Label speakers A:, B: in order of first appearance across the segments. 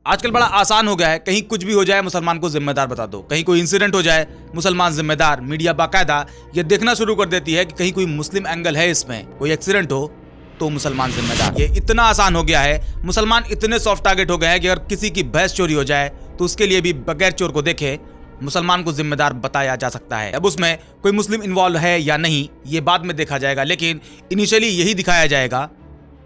A: आजकल बड़ा आसान हो गया है, कहीं कुछ भी हो जाए मुसलमान को जिम्मेदार बता दो, कहीं कोई इंसिडेंट हो जाए मुसलमान जिम्मेदार। मीडिया बाकायदा ये देखना शुरू कर देती है कि कहीं कोई मुस्लिम एंगल है, इसमें कोई एक्सीडेंट हो तो मुसलमान जिम्मेदार। ये इतना आसान हो गया है, मुसलमान इतने सॉफ्ट टारगेट हो गए हैं कि अगर किसी की भैंस चोरी हो जाए तो उसके लिए भी बगैर चोर को देखे मुसलमान को जिम्मेदार बताया जा सकता है। अब उसमें कोई मुस्लिम इन्वॉल्व है या नहीं ये बाद में देखा जाएगा, लेकिन इनिशियली यही दिखाया जाएगा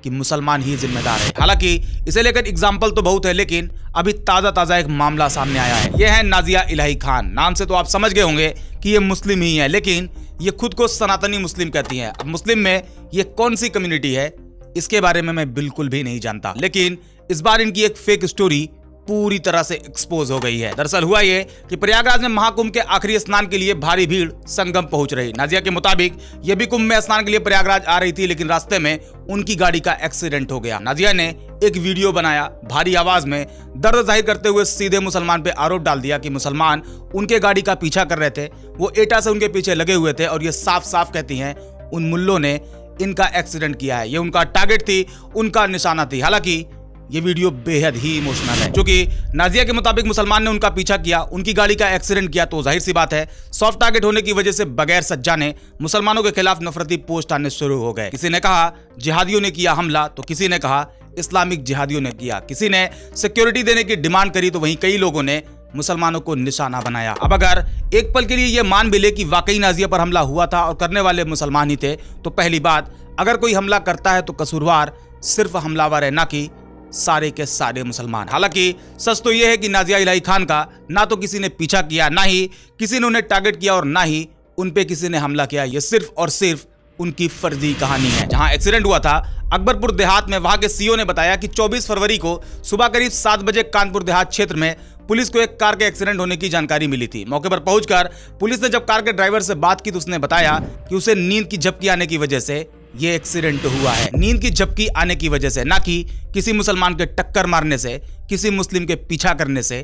A: कि मुसलमान ही जिम्मेदार है। हालांकि इसे लेकर एग्जाम्पल तो बहुत है, लेकिन अभी ताजा एक मामला सामने आया है। यह है नाजिया इलाही खान। नाम से तो आप समझ गए होंगे कि ये मुस्लिम ही है, लेकिन ये खुद को सनातनी मुस्लिम कहती हैं। अब मुस्लिम में ये कौन सी कम्युनिटी है इसके बारे में मैं बिल्कुल भी नहीं जानता, लेकिन इस बार इनकी एक फेक स्टोरी पूरी तरह से एक्सपोज हो गई है। दरअसल हुआ ये कि प्रयागराज में महाकुंभ के आखिरी स्नान के लिए भारी भीड़ संगम पहुंच रही। नाजिया के मुताबिक ये भी कुंभ में स्नान के लिए प्रयागराज आ रही थी, लेकिन रास्ते में उनकी गाड़ी का एक्सीडेंट हो गया। नाजिया ने एक वीडियो बनाया, भारी आवाज में दर्द जाहिर करते हुए सीधे मुसलमान पे आरोप डाल दिया कि मुसलमान उनके गाड़ी का पीछा कर रहे थे, वो एटा से उनके पीछे लगे हुए थे और ये साफ साफ कहती हैं उन मुल्लों ने इनका एक्सीडेंट किया है, ये उनका टारगेट थी, उनका निशाना थी। हालांकि ये वीडियो बेहद ही इमोशनल है, क्योंकि नाजिया के मुताबिक मुसलमान ने उनका पीछा किया, उनकी गाड़ी का एक्सीडेंट किया, तो जाहिर सी बात है सॉफ्ट टारगेट होने की वजह से बगैर सज्जा ने मुसलमानों के खिलाफ नफरती पोस्ट आने शुरू हो गए। किसी ने कहा जिहादियों ने किया हमला, तो किसी ने कहा इस्लामिक जिहादियों ने किया, किसी ने सिक्योरिटी देने की डिमांड करी, तो वहीं कई लोगों ने मुसलमानों को निशाना बनाया। अब अगर एक पल के लिए यह मान भी ले कि वाकई नाजिया पर हमला हुआ था और करने वाले मुसलमान ही थे, तो पहली बात, अगर कोई हमला करता है तो कसूरवार सिर्फ हमलावर है, ना कि सारे के सारे मुसलमान। हालांकि सच तो यह है कि नाजिया इलाही खान का ना तो किसी ने पीछा किया, ना ही किसी ने उन्हें टारगेट किया और ना ही उन पे किसी ने हमला किया। यह सिर्फ और सिर्फ उनकी फर्जी कहानी है। जहां एक्सीडेंट हुआ था अकबरपुर देहात में, वहां के सीओ ने बताया कि 24 फरवरी को सुबह करीब 7 बजे कानपुर देहात क्षेत्र में पुलिस को एक कार के एक्सीडेंट होने की जानकारी मिली थी। मौके पर पहुंचकर पुलिस ने जब कार के ड्राइवर से बात की तो उसने बताया कि उसे नींद की झपकी आने की वजह से ये एक्सीडेंट हुआ है। नींद की झपकी आने की वजह से, ना कि किसी मुसलमान के टक्कर मारने से, किसी मुस्लिम के पीछा करने से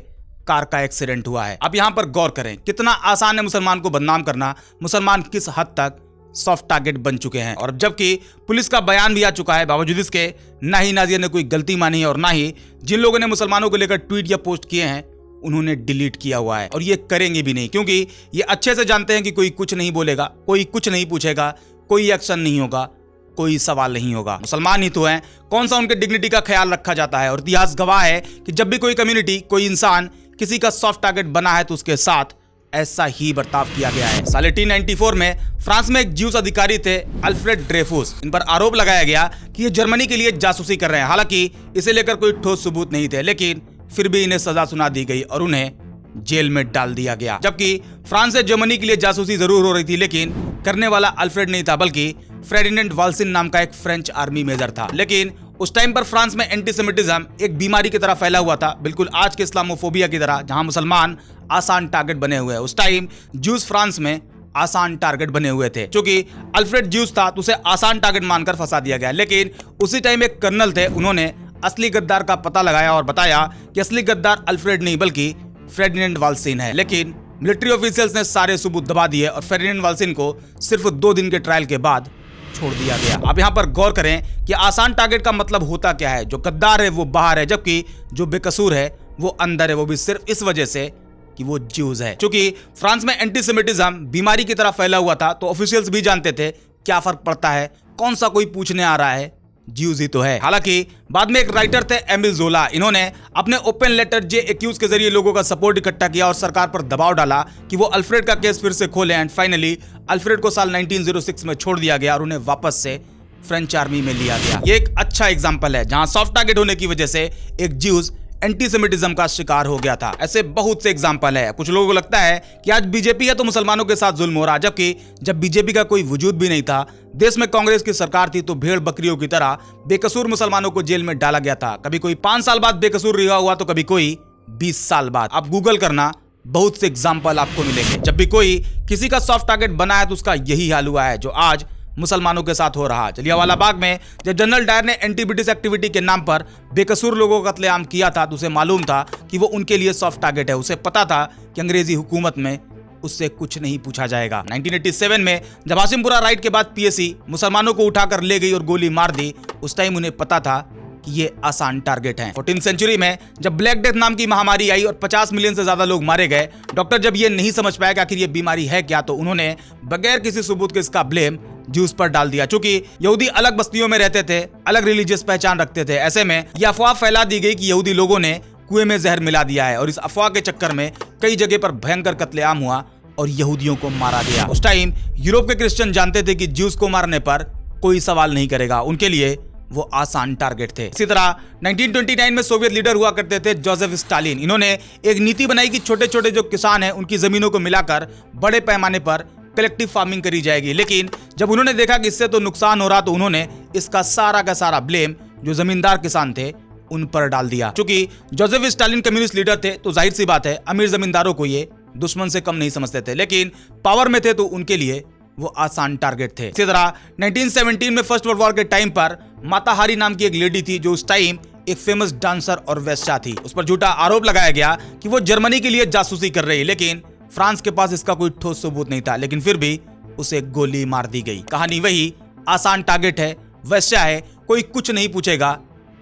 A: कार का एक्सीडेंट हुआ है। अब यहां पर गौर करें, कितना आसान है मुसलमान को बदनाम करना, मुसलमान किस हद तक सॉफ्ट टारगेट बन चुके हैं। और जबकि पुलिस का बयान भी आ चुका है, बावजूद इसके ना ही नाजिया ने कोई गलती मानी है और ना ही जिन लोगों ने मुसलमानों को लेकर ट्वीट या पोस्ट किए हैं उन्होंने डिलीट किया हुआ है, और ये करेंगे भी नहीं, क्योंकि ये अच्छे से जानते हैं कि कोई कुछ नहीं बोलेगा, कोई कुछ नहीं पूछेगा, कोई एक्शन नहीं होगा, कोई सवाल नहीं होगा। मुसलमान ही तो हैं, कौन सा उनके डिग्निटी का ख्याल रखा जाता है। और इतिहास गवाह है कि जब भी कोई कम्युनिटी, कोई इंसान किसी का सॉफ्ट टारगेट बना है तो उसके साथ ऐसा ही बर्ताव किया गया है। साल 1894 में फ्रांस में एक ज्यूस अधिकारी थे अल्फ्रेड ड्रेफुस। इन पर आरोप लगाया गया कि ये जर्मनी के लिए जासूसी कर रहे हैं। हालांकि इसे लेकर कोई ठोस सबूत नहीं थे, लेकिन फिर भी इन्हें सजा सुना दी गई और उन्हें जेल में डाल दिया गया। जबकि फ्रांस से जर्मनी के लिए जासूसी जरूर हो रही थी, लेकिन करने वाला अल्फ्रेड नहीं था, बल्कि फेर्डिनेंड वाल्सिन नाम का एक फ्रेंच आर्मी मेजर था। लेकिन उस टाइम पर फ्रांस में एंटीसेमिटिज्म एक बीमारी की तरह फैला हुआ था, बिल्कुल आज के इस्लामोफोबिया की तरह, जहां मुसलमान आसान टारगेट बने हुए हैं। उस टाइम ज्यूस फ्रांस में आसान टारगेट बने हुए थे। क्योंकि अल्फ्रेड ज्यूस था तो उसे आसान टारगेट मानकर फंसा दिया गया। लेकिन उसी टाइम एक कर्नल थे, उन्होंने असली गद्दार का पता लगाया और बताया कि असली गद्दार अल्फ्रेड नहीं बल्कि फेर्डिनेंड वाल्सिन है। लेकिन मिलिट्री ऑफिशियल्स ने सारे सबूत दबा दिए और फेर्डिनेंड वाल्सिन को सिर्फ 2 दिन के ट्रायल के बाद छोड़ दिया गया। अब यहां पर गौर करें कि आसान टारगेट का मतलब होता क्या है। जो गद्दार है वो बाहर है, जबकि जो बेकसूर है वो अंदर है, वो भी सिर्फ इस वजह से कि वो ज्यूज है। क्योंकि फ्रांस में एंटीसेमिटिज्म बीमारी की तरह फैला हुआ था, तो ऑफिशियल्स भी जानते थे क्या फर्क पड़ता है, कौन सा कोई पूछने आ रहा है, ज्यूज ही तो है। हालांकि बाद में एक राइटर थे एमिल जोला, इन्होंने अपने ओपन लेटर जे एक्यूज के जरिए लोगों का सपोर्ट इकट्ठा किया और सरकार पर दबाव डाला कि वो अल्फ्रेड का केस फिर से खोलें। एंड फाइनली अल्फ्रेड को साल 1906 में छोड़ दिया गया और उन्हें वापस से फ्रेंच आर्मी में लिया गया। ये एक अच्छा एग्जाम्पल है जहां सॉफ्ट टारगेट होने की वजह से एक ज्यूज एंटीसेमिटिज्म का शिकार हो गया था। ऐसे बहुत से एग्जाम्पल है। कुछ लोगों को लगता है कि आज बीजेपी है तो मुसलमानों के साथ जुल्म हो रहा, जबकि जब बीजेपी का कोई वजूद भी नहीं था, देश में कांग्रेस की सरकार थी, तो भेड़ बकरियों की तरह बेकसूर मुसलमानों को जेल में डाला गया था। कभी कोई 5 साल बाद बेकसूर रिहा हुआ तो कभी कोई 20 साल बाद। आप गूगल करना, बहुत से एग्जाम्पल आपको मिलेंगे। जब भी कोई किसी का सॉफ्ट टारगेट बना है तो उसका यही हाल हुआ है जो आज मुसलमानों के साथ हो रहा। जलियांवाला बाग में जब जनरल डायर ने एंटी ब्रिटिश एक्टिविटी के नाम पर बेकसूर लोगों का कत्लेआम किया था, तो उसे मालूम था कि वो उनके लिए सॉफ्ट टारगेट है। उसे पता था कि अंग्रेजी हुकूमत में उससे कुछ नहीं पूछा जाएगा। 1987 में जब हाशिमपुरा राइट के बाद पीएसी मुसलमानों को उठाकर ले गई और गोली मार दी, उस टाइम उन्हें पता था कि ये आसान टारगेट हैं। 14वीं सेंचुरी में जब ब्लैक डेथ नाम की महामारी आई और 50 मिलियन से ज्यादा लोग मारे गए, डॉक्टर जब ये नहीं समझ पाए कि आखिर ये बीमारी है क्या, तो उन्होंने बगैर किसी सबूत के इसका ब्लेम ज्यूज पर डाल दिया। चूंकि यहूदी अलग बस्तियों में रहते थे, अलग रिलीजियस पहचान रखते थे, ऐसे में यह अफवाह फैला दी गई कि यहूदी लोगों ने कुएं में जहर मिला दिया है और इस अफवाह के चक्कर में कई जगह पर भयंकर कत्लेआम हुआ और यहूदियों को मारा गया। उस टाइम यूरोप के क्रिश्चियन जानते थे कि ज्यूज को मारने पर कोई सवाल नहीं करेगा, उनके लिए वो आसान टारगेट थे। इसी तरह 1929 में सोवियत लीडर हुआ करते थे जोसेफ स्टालिन। इन्होंने एक नीति बनाई कि छोटे छोटे जो किसान हैं उनकी जमीनों को मिलाकर बड़े पैमाने पर कलेक्टिव फार्मिंग करी जाएगी। लेकिन जब उन्होंने देखा कि इससे तो नुकसान हो रहा, तो उन्होंने इसका सारा का सारा ब्लेम जो जमींदार किसान थे उन पर डाल दिया। क्योंकि जोसेफ स्टालिन कम्युनिस्ट लीडर थे, तो जाहिर सी बात है अमीर जमींदारों को ये दुश्मन से कम नहीं समझते थे, लेकिन पावर में थे तो उनके लिए वो आसान टारगेट थे। इसी तरह 1917 में फर्स्ट वर्ल्ड वॉर के टाइम पर माता हारी नाम की एक लेडी थी जो उस टाइम एक फेमस डांसर और वेश्या थी। उस पर झूठा आरोप लगाया गया कि वो जर्मनी के लिए जासूसी कर रही है, लेकिन फ्रांस के पास इसका कोई ठोस सबूत नहीं था, लेकिन फिर भी उसे गोली मार दी गई। कहानी वही, आसान टारगेट है, वेश्या है, कोई कुछ नहीं पूछेगा,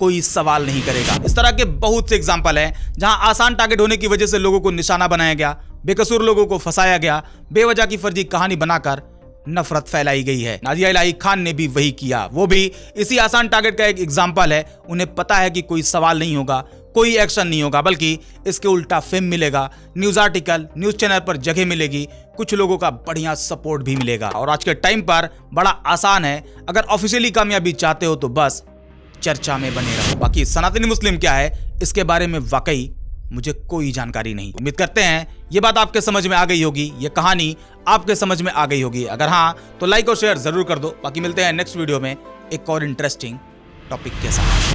A: कोई सवाल नहीं करेगा। इस तरह के बहुत से एग्जाम्पल हैं जहां आसान टारगेट होने की वजह से लोगों को निशाना बनाया गया, बेकसूर लोगों को फंसाया गया, बेवजह की फर्जी कहानी बनाकर नफरत फैलाई गई है। नाजिया इलाही खान ने भी वही किया, वो भी इसी आसान टारगेट का एक एग्जाम्पल है। उन्हें पता है कि कोई सवाल नहीं होगा, कोई एक्शन नहीं होगा, बल्कि इसके उल्टा फेम मिलेगा, न्यूज आर्टिकल, न्यूज चैनल पर जगह मिलेगी, कुछ लोगों का बढ़िया सपोर्ट भी मिलेगा। और आज के टाइम पर बड़ा आसान है, अगर ऑफिशियली कामयाबी चाहते हो तो बस चर्चा में बने रहो। बाकी सनातनी मुस्लिम क्या है इसके बारे में वाकई मुझे कोई जानकारी नहीं। उम्मीद करते हैं ये बात आपके समझ में आ गई होगी, ये कहानी आपके समझ में आ गई होगी। अगर हाँ तो लाइक और शेयर जरूर कर दो। बाकी मिलते हैं नेक्स्ट वीडियो में एक और इंटरेस्टिंग टॉपिक के साथ।